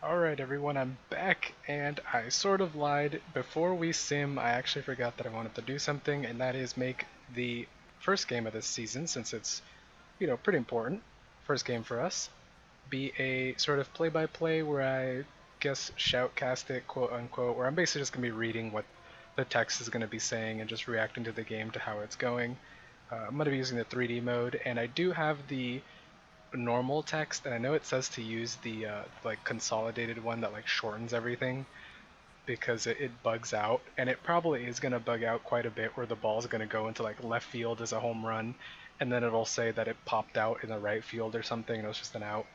Alright everyone, I'm back, and I sort of lied. Before we sim, I actually forgot that I wanted to do something, and that is make the first game of this season, since it's, pretty important, first game for us, be a sort of play-by-play where I guess shoutcast it, quote unquote, where I'm basically just going to be reading what the text is going to be saying and just reacting to the game to how it's going. I'm going to be using the 3D mode, and I do have the normal text, and I know it says to use the like consolidated one that like shortens everything because it bugs out, and it probably is gonna bug out quite a bit where the ball's gonna go into like left field as a home run, and then it'll say that it popped out in the right field or something and it was just an out.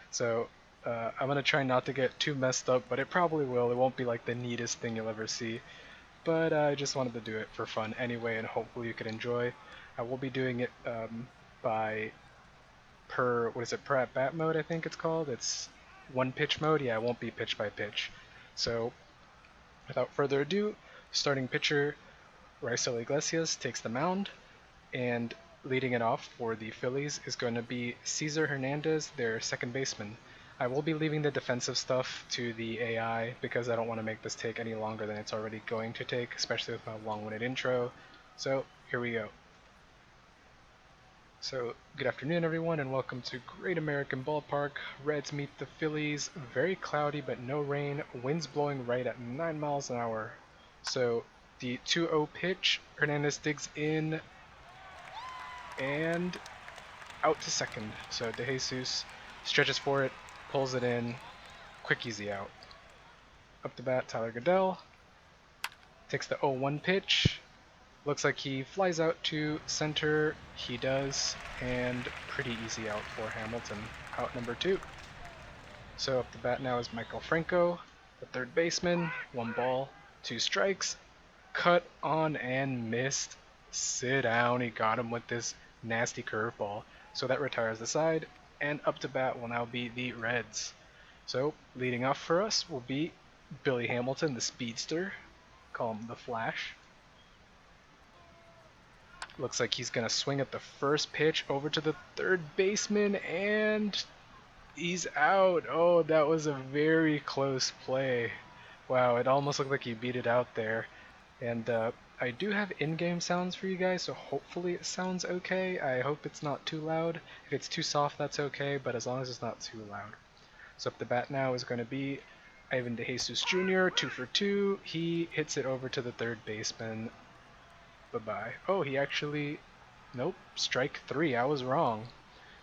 So I'm gonna try not to get too messed up, but it probably will. It won't be like the neatest thing you'll ever see, but I just wanted to do it for fun anyway, and hopefully you could enjoy. I will be doing it by per at bat mode, I think it's called. It's one pitch mode. Yeah, it won't be pitch by pitch. So without further ado, starting pitcher Raisel Iglesias takes the mound, and leading it off for the Phillies is going to be Cesar Hernandez, their second baseman. I will be leaving the defensive stuff to the AI because I don't want to make this take any longer than it's already going to take, especially with my long-winded intro. So here we go. So, good afternoon, everyone, and welcome to Great American Ballpark. Reds meet the Phillies. Very cloudy, but no rain. Winds blowing right at 9 miles an hour. So, the 2-0 pitch. Hernandez digs in and out to second. So, DeJesus stretches for it, pulls it in. Quick, easy out. Up the bat, Tyler Goodell takes the 0-1 pitch. Looks like he flies out to center. He does, and pretty easy out for Hamilton. Out number 2. So up the bat now is Michael Franco, the third baseman. 1 ball, 2 strikes. Cut on and missed. Sit down. He got him with this nasty curveball. So that retires the side, and up to bat will now be the Reds. So leading off for us will be Billy Hamilton, the speedster. Call him the Flash. Looks like he's going to swing at the first pitch over to the third baseman, and he's out. Oh, that was a very close play. Wow, it almost looked like he beat it out there. And I do have in-game sounds for you guys, so hopefully it sounds okay. I hope it's not too loud. If it's too soft, that's okay, but as long as it's not too loud. So up the bat now is going to be Ivan DeJesus Jr., 2 for 2. He hits it over to the third baseman. Bye-bye. Oh, he actually... Nope. Strike 3. I was wrong.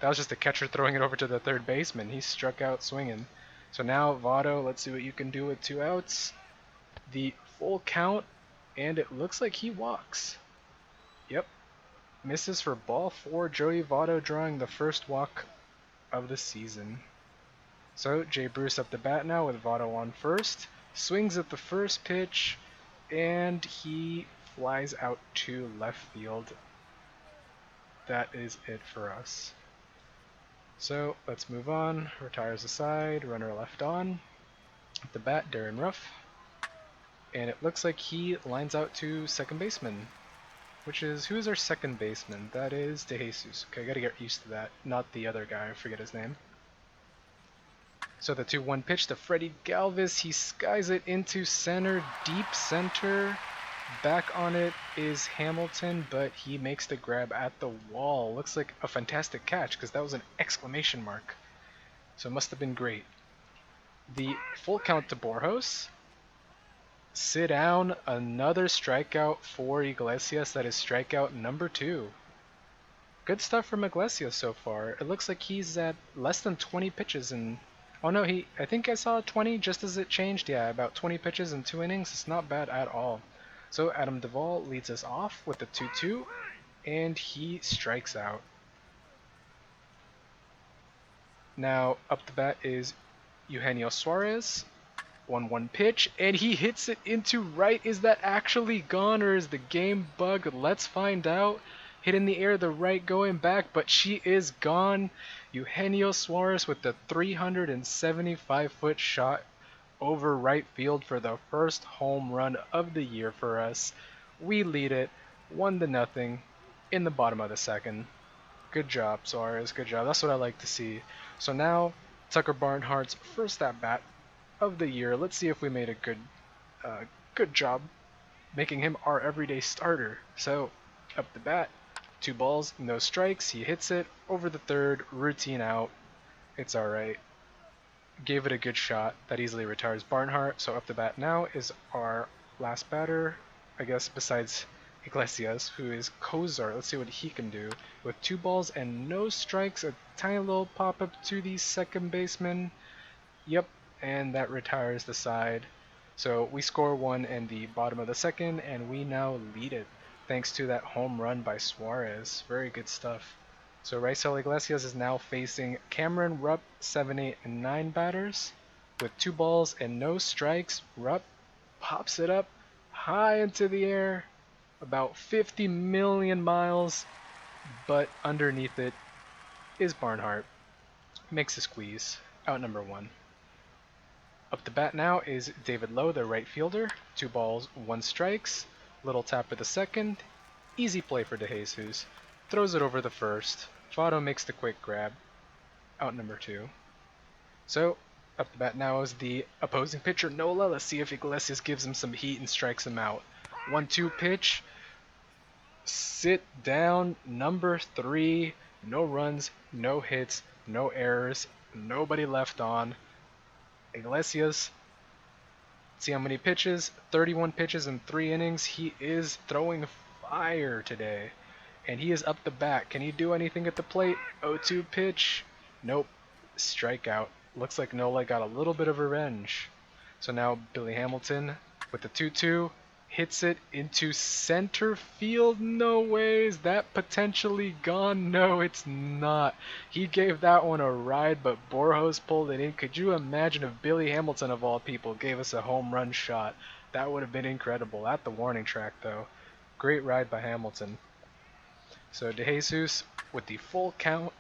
That was just the catcher throwing it over to the third baseman. He struck out swinging. So now, Votto, let's see what you can do with 2 outs. The full count, and it looks like he walks. Yep. Misses for ball 4. Joey Votto drawing the first walk of the season. So, Jay Bruce up the bat now with Votto on first. Swings at the first pitch, and he flies out to left field. That is it for us. So let's move on. Retires aside, runner left on. At the bat, Darren Ruff. And it looks like he lines out to second baseman. Who's our second baseman? That is DeJesus. Okay, I gotta get used to that. Not the other guy, I forget his name. So the 2-1 pitch to Freddie Galvis. He skies it into center, deep center. Back on it is Hamilton, but he makes the grab at the wall. Looks like a fantastic catch because that was an exclamation mark. So it must have been great. The full count to Borjos. Sit down. Another strikeout for Iglesias. That is strikeout number 2. Good stuff from Iglesias so far. It looks like he's at less than 20 pitches in... Oh no, I think I saw 20 just as it changed. Yeah, about 20 pitches in 2 innings. It's not bad at all. So Adam Duvall leads us off with the 2-2, and he strikes out. Now up the bat is Eugenio Suarez. 1-1 pitch, and he hits it into right. Is that actually gone, or is the game bugged? Let's find out. Hit in the air, the right going back, but she is gone. Eugenio Suarez with the 375-foot shot over right field for the first home run of the year for us. We lead it 1-0 in the bottom of the second. Good job, Suarez. Good job. That's what I like to see. So now, Tucker Barnhart's first at bat of the year. Let's see if we made a good job making him our everyday starter. So, up the bat, 2 balls, no strikes. He hits it over the third, routine out. It's alright. Gave it a good shot. That easily retires Barnhart. So up the bat now is our last batter, I guess, besides Iglesias, who is Kozar. Let's see what he can do. With 2 balls and no strikes, a tiny little pop-up to the second baseman. Yep, and that retires the side. So we score 1 in the bottom of the second, and we now lead it, thanks to that home run by Suarez. Very good stuff. So Raisel Iglesias is now facing Cameron Rupp, 7, 8, and 9 batters. With 2 balls and no strikes, Rupp pops it up high into the air, about 50 million miles, but underneath it is Barnhart. Makes a squeeze. Out number 1. Up the bat now is David Lowe, the right fielder. 2 balls, 1 strikes. Little tap for the second. Easy play for DeJesus. Throws it over the first. Votto makes the quick grab. Out number 2. So, up the bat now is the opposing pitcher, Nola. Let's see if Iglesias gives him some heat and strikes him out. 1-2 pitch. Sit down. Number 3. No runs, no hits, no errors. Nobody left on. Iglesias, see how many pitches? 31 pitches in 3 innings. He is throwing fire today. And he is up the bat. Can he do anything at the plate? 0-2 pitch. Nope. Strikeout. Looks like Nola got a little bit of revenge. So now Billy Hamilton with the 2-2 hits it into center field. No way. Is that potentially gone? No, it's not. He gave that one a ride, but Borjos pulled it in. Could you imagine if Billy Hamilton, of all people, gave us a home run shot? That would have been incredible. At the warning track, though. Great ride by Hamilton. So DeJesus with the full count.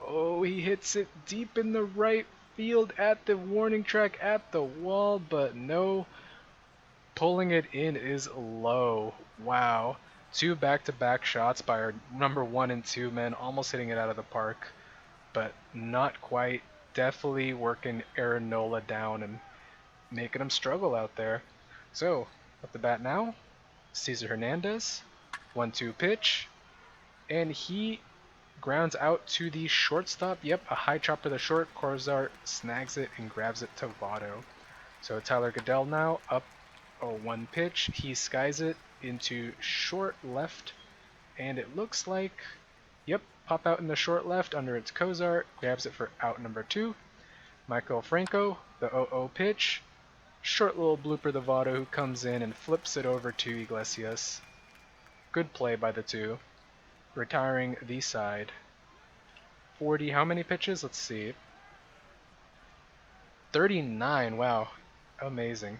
Oh, he hits it deep in the right field at the warning track at the wall, but no. Pulling it in is low. Wow. 2 back-to-back shots by our number 1 and 2 men, almost hitting it out of the park, but not quite. Definitely working Aaron Nola down and making him struggle out there. So, up the bat now, Cesar Hernandez. 1-2 pitch. And he grounds out to the shortstop. Yep, a high chop to the short. Corzart snags it and grabs it to Votto. So Tyler Goodell now up 0-1 pitch. He skies it into short left. And it looks like, yep, pop out in the short left under its Cozart. Grabs it for out number 2. Michael Franco, the 0-0 pitch. Short little blooper to Votto, who comes in and flips it over to Iglesias. Good play by the 2. Retiring the side. 40, how many pitches? Let's see. 39, wow. Amazing.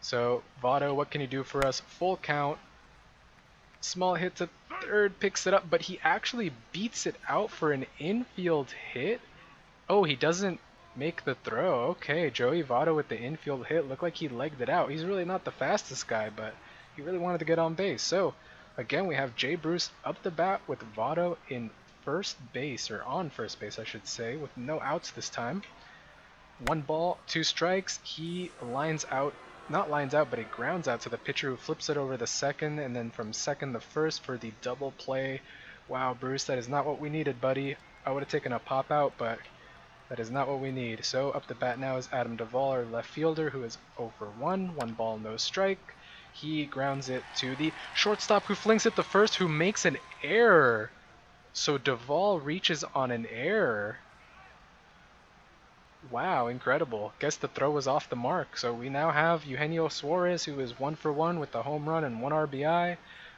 So, Votto, what can he do for us? Full count. Small hit to third, picks it up, but he actually beats it out for an infield hit. Oh, he doesn't make the throw. Okay, Joey Votto with the infield hit. Looked like he legged it out. He's really not the fastest guy, but he really wanted to get on base. So, again, we have Jay Bruce up the bat with Votto in first base, or on first base, I should say, with no outs this time. 1 ball, 2 strikes. He lines out, not lines out, but he grounds out to the pitcher, who flips it over the second, and then from second to first for the double play. Wow, Bruce, that is not what we needed, buddy. I would have taken a pop out, but that is not what we need. So up the bat now is Adam Duvall, our left fielder, who is 0 for 1. 1 ball, no strike. He grounds it to the shortstop, who flings it to first, who makes an error. So Duvall reaches on an error. Wow, incredible. Guess the throw was off the mark. So we now have Eugenio Suarez, who is 1 for 1 with the home run and 1 RBI,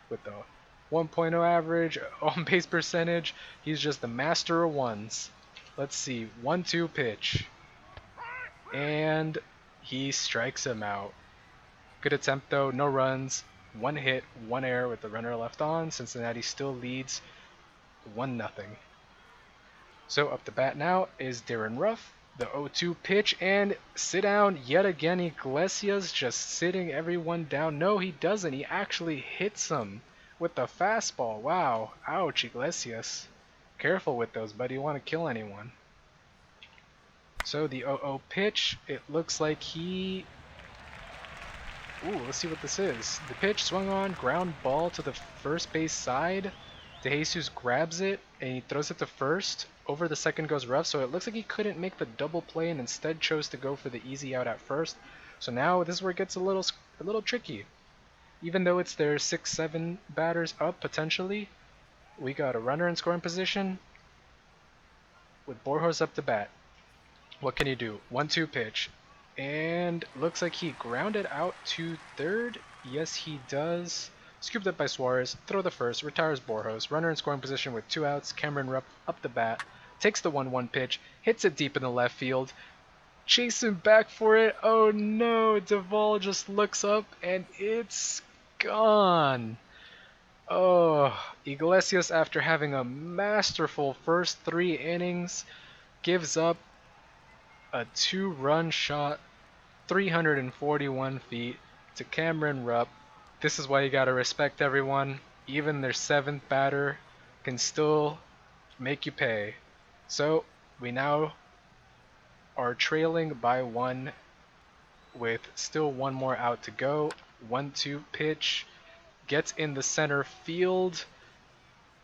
with the 1.0 average, on base percentage. He's just the master of ones. Let's see, 1-2 pitch. And he strikes him out. Good attempt though, no runs, 1 hit, 1 error with the runner left on. Cincinnati still leads 1-0. So up the bat now is Darren Ruff, the 0-2 pitch, and sit down yet again. Iglesias just sitting everyone down. No, he doesn't. He actually hits him with the fastball. Wow. Ouch, Iglesias. Careful with those, buddy. You want to kill anyone. So the 0-0 pitch, it looks like he... Ooh, let's see what this is. The pitch swung on, ground ball to the first base side. DeJesus grabs it and he throws it to first. Over the second goes rough, so it looks like he couldn't make the double play and instead chose to go for the easy out at first. So now this is where it gets a little tricky. Even though it's their 6-7 batters up potentially, we got a runner in scoring position with Borjas up to bat. What can he do? 1-2 pitch. And looks like he grounded out to third. Yes, he does. Scooped up by Suarez. Throw the first. Retires Borjas. Runner in scoring position with 2 outs. Cameron Rupp up the bat. Takes the 1-1 pitch. Hits it deep in the left field. Chasing back for it. Oh no. Duvall just looks up and it's gone. Oh, Iglesias, after having a masterful first 3 innings, gives up a 2-run shot, 341 feet to Cameron Rupp. This is why you gotta respect everyone. Even their 7th batter can still make you pay. So we now are trailing by 1 with still 1 more out to go. 1-2 pitch gets in the center field.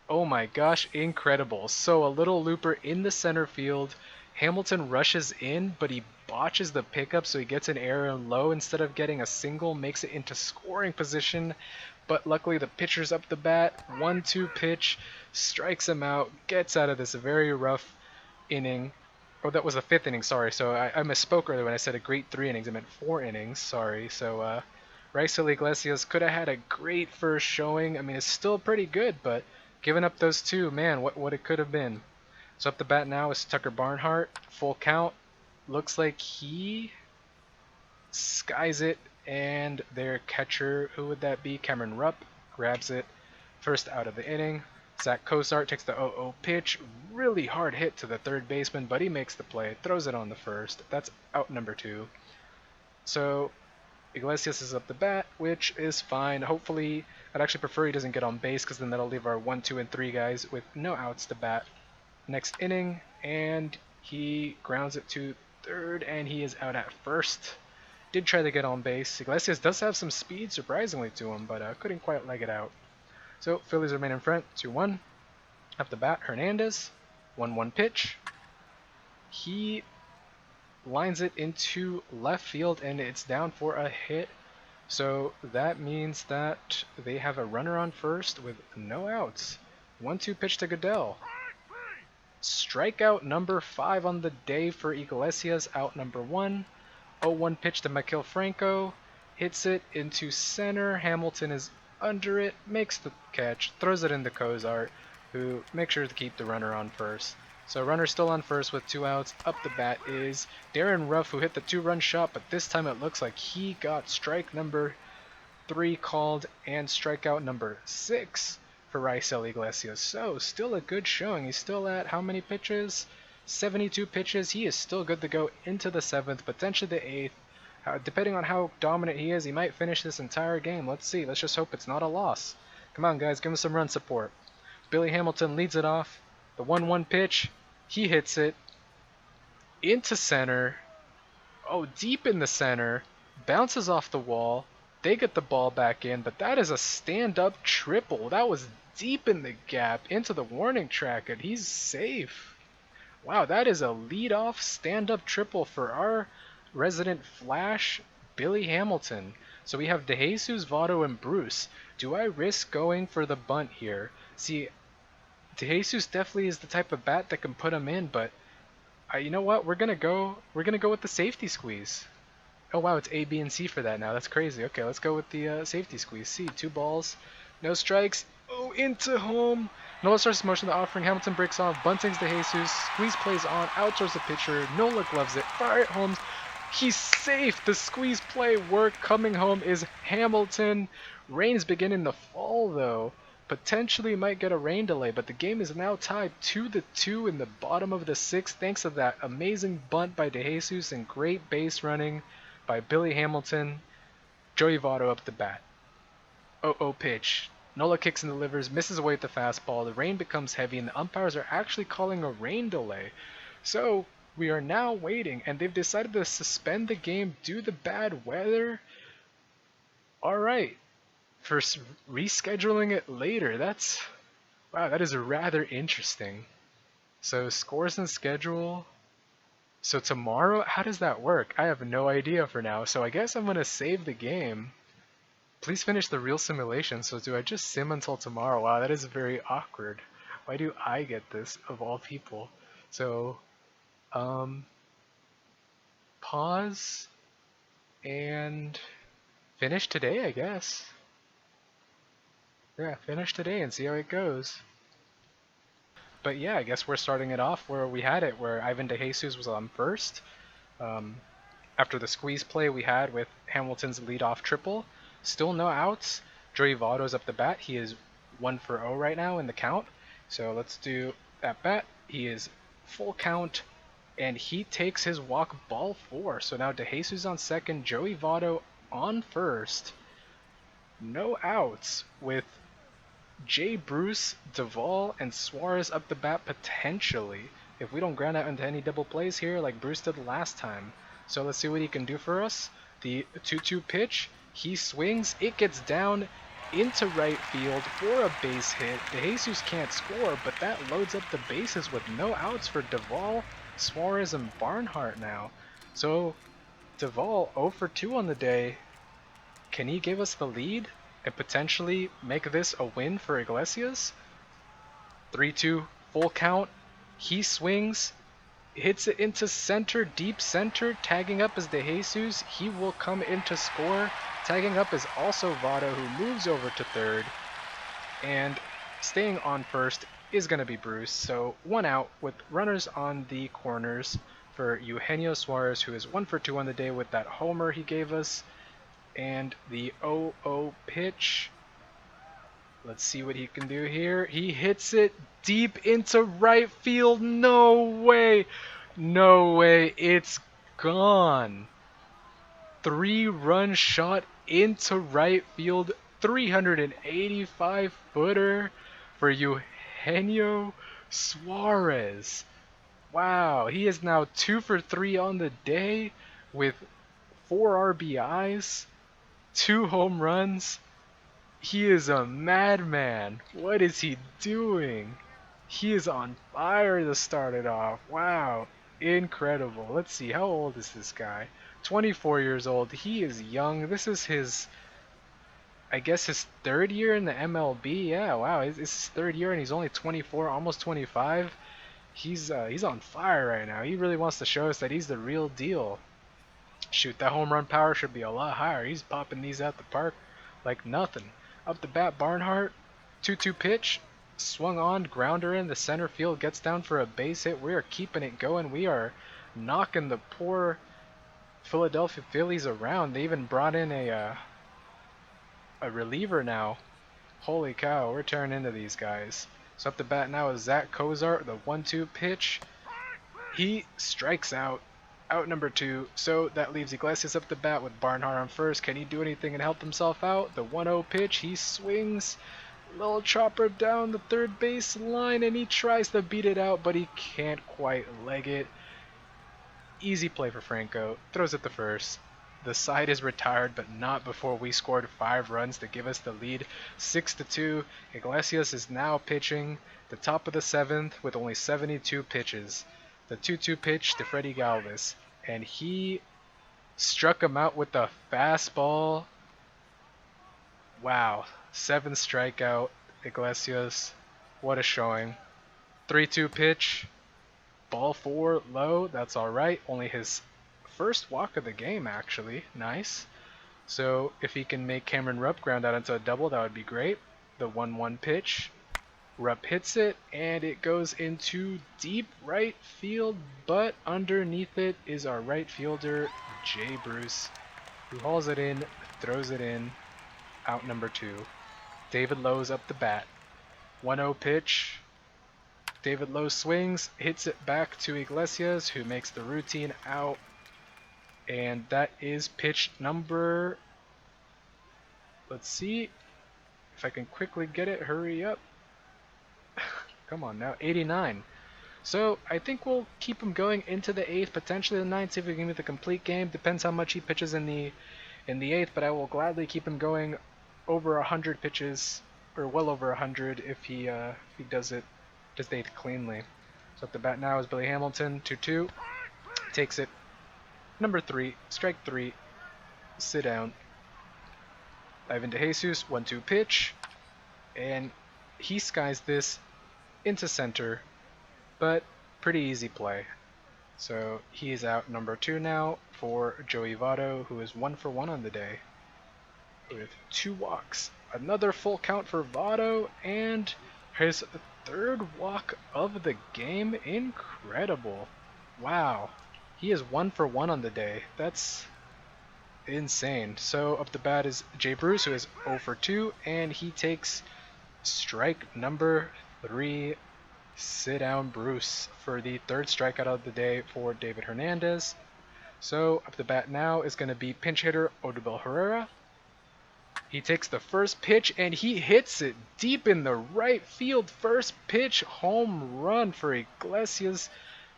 Oh my gosh, incredible. So a little looper in the center field. Hamilton rushes in, but he botches the pickup, so he gets an error low instead of getting a single, makes it into scoring position. But luckily the pitcher's up the bat. 1-2 pitch, strikes him out, gets out of this very rough inning. Oh, that was the 5th inning, sorry. So I misspoke earlier when I said a great 3 innings. I meant 4 innings, sorry. So Raisel Iglesias could have had a great first showing. I mean, it's still pretty good, but giving up those 2, man, what it could have been. So up the bat now is Tucker Barnhart. Full count. Looks like he skies it, and their catcher, who would that be? Cameron Rupp grabs it. First out of the inning. Zach Cozart takes the 0-0 pitch. Really hard hit to the third baseman, but he makes the play. Throws it on the first. That's out number 2. So Iglesias is up the bat, which is fine. Hopefully, I'd actually prefer he doesn't get on base, because then that'll leave our 1, 2, and 3 guys with no outs to bat. Next inning, and he grounds it to third, and he is out at first. Did try to get on base. Iglesias does have some speed, surprisingly, to him, but couldn't quite leg it out. So Phillies remain in front, 2-1. Up the bat, Hernandez. 1-1 pitch. He lines it into left field, and it's down for a hit. So that means that they have a runner on first with no outs. 1-2 pitch to Goodell. Strikeout number 5 on the day for Iglesias, out number 1. 0-1 pitch to Maikel Franco. Hits it into center. Hamilton is under it, makes the catch, throws it into Cozart, who makes sure to keep the runner on first. So runner still on first with 2 outs. Up the bat is Darren Ruff, who hit the 2-run shot, but this time it looks like he got strike number 3 called and strikeout number 6 for Raisel Iglesias. So still a good showing. He's still at how many pitches? 72 pitches. He is still good to go into the 7th, potentially the 8th. Depending on how dominant he is, he might finish this entire game. Let's see. Let's just hope it's not a loss. Come on, guys. Give him some run support. Billy Hamilton leads it off. The 1-1 pitch. He hits it into center. Oh, deep in the center. Bounces off the wall. They get the ball back in, but that is a stand-up triple. That was deep in the gap into the warning track, and he's safe. Wow, that is a lead-off stand-up triple for our resident Flash, Billy Hamilton. So we have DeJesus, Votto, and Bruce. Do I risk going for the bunt here? See, DeJesus definitely is the type of bat that can put him in, but you know what? We're gonna go with the safety squeeze. Oh wow, it's A, B, and C for that now. That's crazy. Okay, let's go with the safety squeeze. C, 2 balls, no strikes. Oh, into home. Nola starts motion the offering. Hamilton breaks off. Bunting's DeJesus. Squeeze plays on. Out towards the pitcher. Nola gloves it. Fire it home. He's safe. The squeeze play worked. Coming home is Hamilton. Rain's beginning to fall though. Potentially might get a rain delay, but the game is now tied 2-2 in the bottom of the 6th thanks to that amazing bunt by DeJesus and great base running by Billy Hamilton. Joey Votto up the bat. 0-0 pitch. Nola kicks and delivers, misses away at the fastball. The rain becomes heavy, and the umpires are actually calling a rain delay. So We are now waiting, and they've decided to suspend the game due to the bad weather. Alright, for rescheduling it later, that's... Wow, that is rather interesting. So, scores and schedule. So tomorrow, how does that work? I have no idea for now, so I guess I'm gonna save the game. Please finish the real simulation. So do I just sim until tomorrow? Wow, that is very awkward. Why do I get this, of all people? So, um, pause and finish today, I guess. Yeah, finish today and see how it goes. But yeah, I guess we're starting it off where we had it, where Ivan De Jesus was on first. Um, After the squeeze play we had with Hamilton's leadoff triple, still no outs. Joey Votto's up the bat. He is 1 for 0 right now in the count. So let's do that bat. He is full count, and he takes his walk, ball 4. So now De Jesus on second, Joey Votto on first. No outs with Jay Bruce, Duvall, and Suarez up the bat potentially, if we don't ground out into any double plays here like Bruce did last time. So let's see what he can do for us. The 2-2 pitch, he swings, it gets down into right field for a base hit. De Jesus can't score, but that loads up the bases with no outs for Duvall, Suarez, and Barnhart now. So Duvall 0 for 2 on the day. Can he give us the lead and potentially make this a win for Iglesias? 3-2, full count. He swings, hits it into center, deep center, tagging up as De Jesus. He will come in to score. Tagging up is also Votto, who moves over to third. And staying on first is going to be Bruce. So 1 out with runners on the corners for Eugenio Suarez, who is 1 for 2 on the day with that homer he gave us. And the 0-0 pitch. Let's see what he can do here. He hits it deep into right field. No way. No way. It's gone. 3-run shot into right field. 385 footer for Eugenio Suarez. Wow. He is now 2 for 3 on the day with 4 RBIs. 2 home runs. He is a madman. What is he doing? He is on fire to start it off. Wow. Incredible. Let's see. How old is this guy? 24 years old. He is young. This is his, I guess, his 3rd year in the MLB. Yeah, wow. It's his 3rd year and he's only 24, almost 25. He's on fire right now. He really wants to show us that he's the real deal. Shoot, that home run power should be a lot higher. He's popping these out the park like nothing. Up the bat, Barnhart, 2-2 pitch, swung on, grounder in the center field, gets down for a base hit. We are keeping it going. We are knocking the poor Philadelphia Phillies around. They even brought in a reliever now. Holy cow, we're turning into these guys. So up the bat now is Zach Kozart, the 1-2 pitch. He strikes out. Out number 2, so that leaves Iglesias up the bat with Barnhart on first. Can he do anything and help himself out? The 1-0 pitch, he swings, little chopper down the third base line, and he tries to beat it out, but he can't quite leg it. Easy play for Franco, throws it to first. The side is retired, but not before we scored 5 runs to give us the lead, 6-2. Iglesias is now pitching the top of the 7th with only 72 pitches. The 2-2 pitch to Freddie Galvis, and he struck him out with the fastball. Wow, 7th strikeout, Iglesias. What a showing. 3-2 pitch, ball 4 low. That's all right. Only his first walk of the game, actually. Nice. So if he can make Cameron Rupp ground out into a double, that would be great. The 1-1 pitch. Rupp hits it, and it goes into deep right field, but underneath it is our right fielder, Jay Bruce, who hauls it in, throws it in, out number 2. David Lowe's up the bat. 1-0 pitch. David Lowe swings, hits it back to Iglesias, who makes the routine out, and that is pitch number, let's see if I can quickly get it, hurry up. Come on now, 89. So I think we'll keep him going into the 8th, potentially the 9th, see if we can get the complete game. Depends how much he pitches in the 8th, but I will gladly keep him going over 100 pitches, or well over 100 if he does the 8th cleanly. So at the bat now is Billy Hamilton, 2-2, takes it. Number 3, strike 3, sit down. Ivan DeJesus, 1-2 pitch, and he skies this into center, but pretty easy play. So he is out number 2 now for Joey Votto, who is 1 for 1 on the day with 2 walks. Another full count for Votto, and his 3rd walk of the game. Incredible. Wow. He is 1 for 1 on the day. That's insane. So up the bat is Jay Bruce, who is 0 for 2, and he takes strike number 3. Sit down, Bruce, for the 3rd strikeout of the day for David Hernandez. So up the bat now is going to be pinch hitter Odubel Herrera. He takes the first pitch and he hits it deep in the right field. First pitch home run for Iglesias,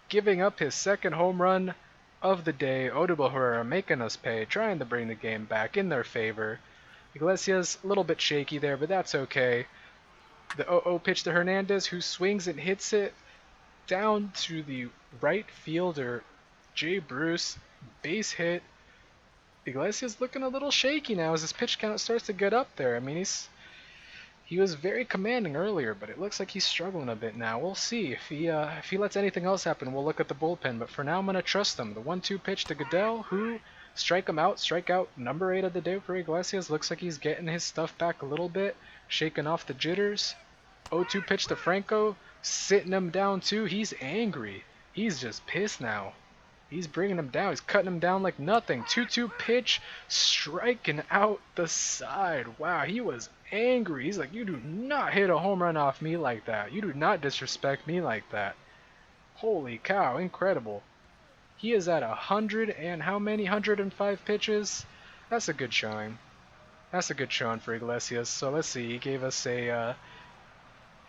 giving up his 2nd home run of the day. Odubel Herrera making us pay, trying to bring the game back in their favor. Iglesias a little bit shaky there, but that's okay. The 0-0 pitch to Hernandez, who swings and hits it down to the right fielder, Jay Bruce. Base hit. Iglesias looking a little shaky now as his pitch count starts to get up there. I mean, he was very commanding earlier, but it looks like he's struggling a bit now. We'll see if he lets anything else happen. We'll look at the bullpen, but for now I'm gonna trust him. The 1-2 pitch to Goodell, who strikeout number 8 of the day for Iglesias. Looks like he's getting his stuff back a little bit, shaking off the jitters. 0-2 pitch to Franco, sitting him down too. He's angry. He's just pissed now. He's bringing him down. He's cutting him down like nothing. 2-2 pitch, striking out the side. Wow, he was angry. He's like, you do not hit a home run off me like that. You do not disrespect me like that. Holy cow, incredible. He is at 100 and how many? 105 pitches? That's a good showing. That's a good showing for Iglesias. So let's see. He gave us a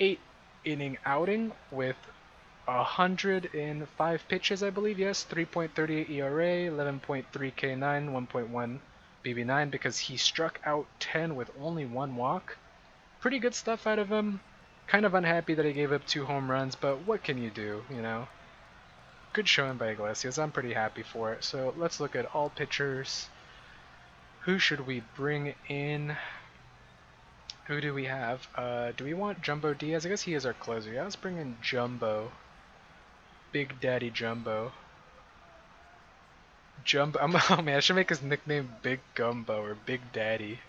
8-inning outing with 105 pitches, I believe. Yes, 3.38 ERA, 11.3 K9, 1.1 BB9, because he struck out 10 with only 1 walk. Pretty good stuff out of him. Kind of unhappy that he gave up 2 home runs, but what can you do, you know? Good showing by Iglesias. I'm pretty happy for it. So let's look at all pitchers. Who should we bring in? Who do we have? Do we want Jumbo Diaz? I guess he is our closer. Yeah, let's bring in Jumbo. Big Daddy Jumbo. Oh man, I should make his nickname Big Gumbo or Big Daddy.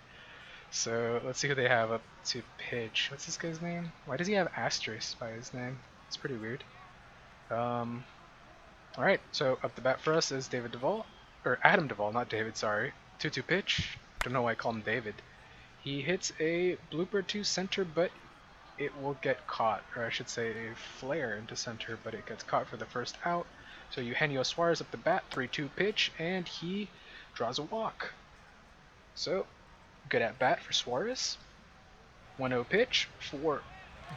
So let's see who they have up to pitch. What's this guy's name? Why does he have asterisk by his name? It's pretty weird. Alright, so up the bat for us is David Duvall. Or Adam Duvall, not David, sorry. 2-2 pitch. Don't know why I call him David. He hits a blooper to center, but it will get caught, or I should say a flare into center, but it gets caught for the first out. So Eugenio Suarez up the bat, 3-2 pitch, and he draws a walk. So, good at bat for Suarez. 1-0 pitch for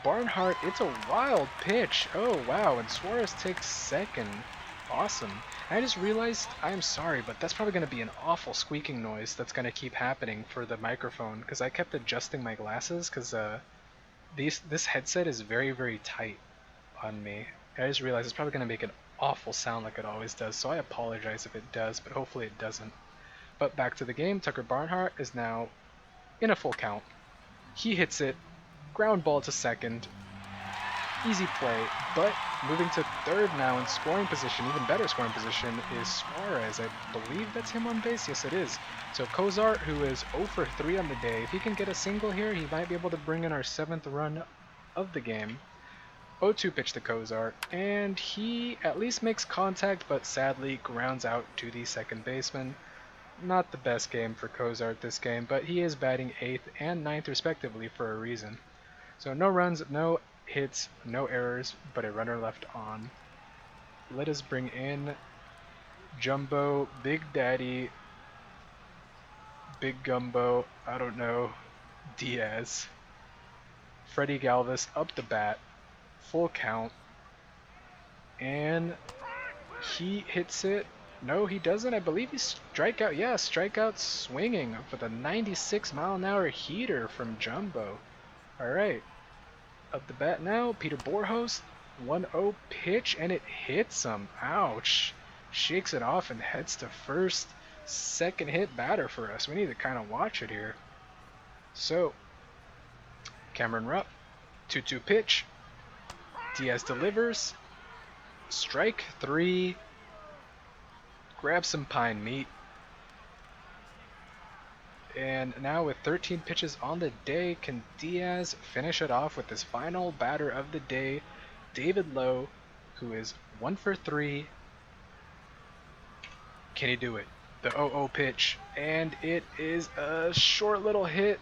Barnhart. It's a wild pitch. Oh wow, and Suarez takes second. Awesome. I just realized, I'm sorry, but that's probably going to be an awful squeaking noise that's going to keep happening for the microphone, because I kept adjusting my glasses, because this headset is very, very tight on me. I just realized it's probably going to make an awful sound like it always does, so I apologize if it does, but hopefully it doesn't. But back to the game, Tucker Barnhart is now in a full count. He hits it, ground ball to second, easy play, but moving to third now in scoring position, even better scoring position, is Suarez. I believe that's him on base. Yes, it is. So Cozart, who is 0 for 3 on the day, if he can get a single here, he might be able to bring in our 7th run of the game. 0-2 pitch to Cozart, and he at least makes contact, but sadly grounds out to the second baseman. Not the best game for Cozart this game, but he is batting 8th and 9th respectively for a reason. So no runs, no hits, no errors, but a runner left on. Let us bring in Jumbo, Big Daddy, Big Gumbo, I don't know, Diaz. Freddie Galvis up the bat, full count. and he hits it. No, he doesn't. I believe he strikeout. Yeah, strikeout swinging with a 96-mile-an-hour heater from Jumbo. All right, up the bat now, Peter Borjos, 1-0 pitch, and it hits him. Ouch. Shakes it off and heads to first. Second hit batter for us. We need to kind of watch it here. So, Cameron Rupp, 2-2 pitch. Diaz delivers. Strike 3. Grab some pine meat. And now with 13 pitches on the day, can Diaz finish it off with his final batter of the day, David Lowe, who is 1 for 3. Can he do it? The 0-0 pitch, and it is a short little hit.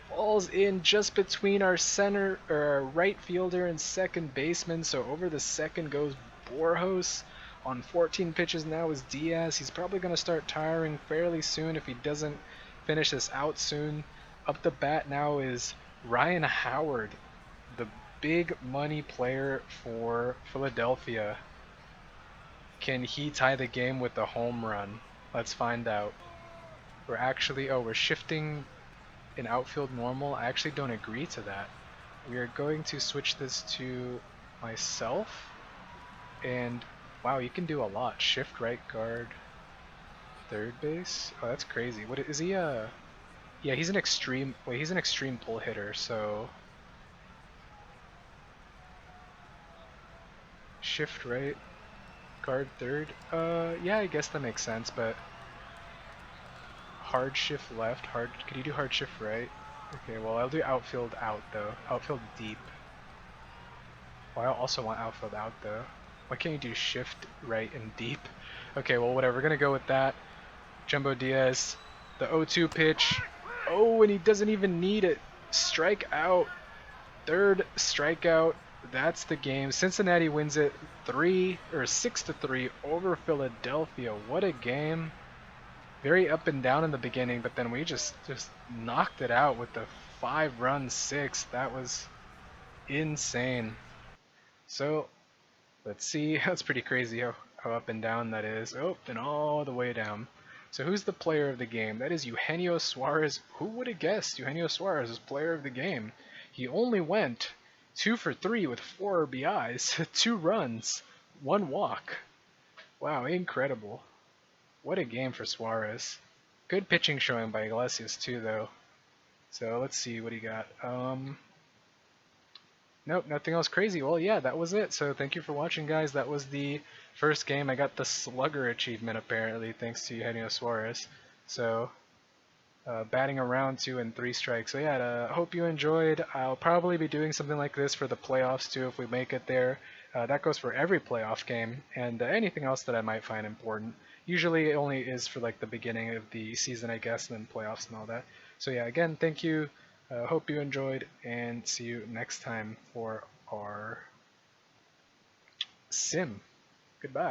Falls in just between our center or our right fielder and second baseman. So over the second goes Borjos. On 14 pitches now is Diaz. He's probably going to start tiring fairly soon if he doesn't finish this out soon. Up the bat now is Ryan Howard, the big money player for Philadelphia. Can he tie the game with a home run? Let's find out. We're shifting in outfield normal. I actually don't agree to that. We are going to switch this to myself. And wow, you can do a lot. Shift right guard, third base. Oh, that's crazy. What is he? Yeah, he's an extreme. Wait, he's an extreme pull hitter. So shift right, guard third. Yeah, I guess that makes sense. But hard shift left. Hard. Could you do hard shift right? Okay. Well, I'll do outfield out though. Outfield deep. Well, I also want outfield out though. Why can't you do shift right and deep? Okay, well, whatever. We're gonna go with that. Jumbo Diaz, the 0-2 pitch. Oh, and he doesn't even need it. Strike out. Third strikeout. That's the game. Cincinnati wins it 6-3 over Philadelphia. What a game. Very up and down in the beginning, but then we just knocked it out with the 5-run six. That was insane. So let's see. That's pretty crazy how up and down that is. Oh, and all the way down. So who's the player of the game? That is Eugenio Suarez. Who would have guessed Eugenio Suarez is player of the game? He only went 2 for 3 with 4 RBIs, 2 runs, 1 walk. Wow, incredible. What a game for Suarez. Good pitching showing by Iglesias too, though. So let's see what he got. Nope, nothing else crazy. Well, yeah, that was it. So thank you for watching, guys. That was the first game. I got the Slugger achievement, apparently, thanks to Eugenio Suarez. So, batting around 2 and 3 strikes. So yeah, I hope you enjoyed. I'll probably be doing something like this for the playoffs, too, if we make it there. That goes for every playoff game, and anything else that I might find important. Usually it only is for, like, the beginning of the season, I guess, and then playoffs and all that. So yeah, again, thank you. Hope you enjoyed, and see you next time for our sim. Goodbye.